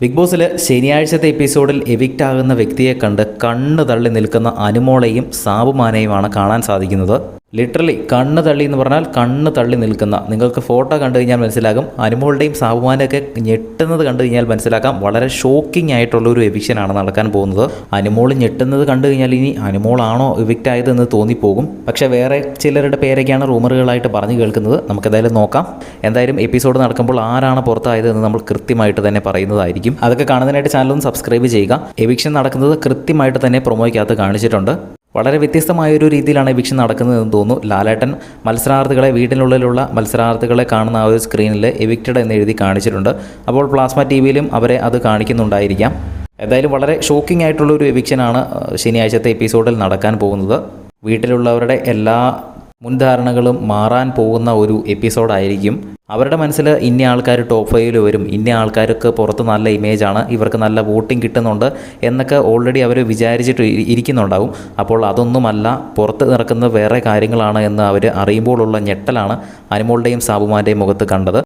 Big ബോസിൽ ശനിയാഴ്ചത്തെ എപ്പിസോഡിൽ evict ആകുന്ന വ്യക്തിയെ കണ്ട് കണ്ണ് തള്ളി നിൽക്കുന്ന അനുമോളെയും സാബുമാനെയുമാണ് കാണാൻ സാധിക്കുന്നത്. ലിറ്ററലി കണ്ണ് തള്ളി എന്ന് പറഞ്ഞാൽ കണ്ണ് തള്ളി നിൽക്കുന്ന, നിങ്ങൾക്ക് ഫോട്ടോ കണ്ടു കഴിഞ്ഞാൽ മനസ്സിലാകും. അനുമോളുടെയും സാബുമാനെയൊക്കെ ഞെട്ടുന്നത് കണ്ടു കഴിഞ്ഞാൽ മനസ്സിലാക്കാം. വളരെ ഷോക്കിംഗ് ആയിട്ടുള്ളൊരു എവിക്ഷനാണ് നടക്കാൻ പോകുന്നത്. അനുമോൾ ഞെട്ടുന്നത് കണ്ടു കഴിഞ്ഞാൽ ഇനി അനുമോളാണോ എവിക്റ്റ് ആയതെന്ന് തോന്നിപ്പോകും. പക്ഷേ വേറെ ചിലരുടെ പേരൊക്കെയാണ് റൂമറുകളായിട്ട് പറഞ്ഞു കേൾക്കുന്നത്. നമുക്കെന്തായാലും നോക്കാം. എന്തായാലും എപ്പിസോഡ് നടക്കുമ്പോൾ ആരാണ് പുറത്തായത് എന്ന് നമ്മൾ കൃത്യമായിട്ട് തന്നെ പറയുന്നതായിരിക്കും. അതൊക്കെ കാണുന്നതിനായിട്ട് ചാനലൊന്ന് സബ്സ്ക്രൈബ് ചെയ്യുക. എവിക്ഷൻ നടക്കുന്നത് കൃത്യമായിട്ട് തന്നെ പ്രൊമോയ്ക്കകത്ത് കാണിച്ചിട്ടുണ്ട്. വളരെ വ്യത്യസ്തമായൊരു രീതിയിലാണ് എവിക്ഷൻ നടക്കുന്നതെന്ന് തോന്നുന്നു. ലാലേട്ടൻ മത്സരാർത്ഥികളെ, വീടിനുള്ളിലുള്ള മത്സരാർത്ഥികളെ കാണുന്ന ആ ഒരു സ്ക്രീനിൽ എവിക്റ്റഡ് എന്ന് എഴുതി കാണിച്ചിട്ടുണ്ട്. അപ്പോൾ പ്ലാസ്മ ടിവിയിലും അവരെ അത് കാണിക്കുന്നുണ്ടായിരിക്കാം. എന്തായാലും വളരെ ഷോക്കിംഗ് ആയിട്ടുള്ളൊരു എവിക്ഷനാണ് ശനിയാഴ്ചത്തെ എപ്പിസോഡിൽ നടക്കാൻ പോകുന്നത്. വീട്ടിലുള്ളവരുടെ എല്ലാ മുൻധാരണകളും മാറാൻ പോകുന്ന ഒരു എപ്പിസോഡായിരിക്കും. അവരുടെ മനസ്സിൽ ഇന്ന ആൾക്കാർ ടോപ്പ് 5 വരും, ഇന്ന ആൾക്കാർക്ക് പുറത്ത് നല്ല ഇമേജാണ്, ഇവർക്ക് നല്ല വോട്ടിംഗ് കിട്ടുന്നുണ്ട് എന്നൊക്കെ ഓൾറെഡി അവർ വിചാരിച്ചിട്ട് ഇരിക്കുന്നുണ്ടാവും. അപ്പോൾ അതൊന്നുമല്ല, പുറത്ത് നടക്കുന്ന വേറെ കാര്യങ്ങളാണ് എന്ന് അവർ അറിയുമ്പോഴുള്ള ഞെട്ടലാണ് അനുമോളുടെയും സാബുമാൻ്റെയും മുഖത്ത് കണ്ടത്.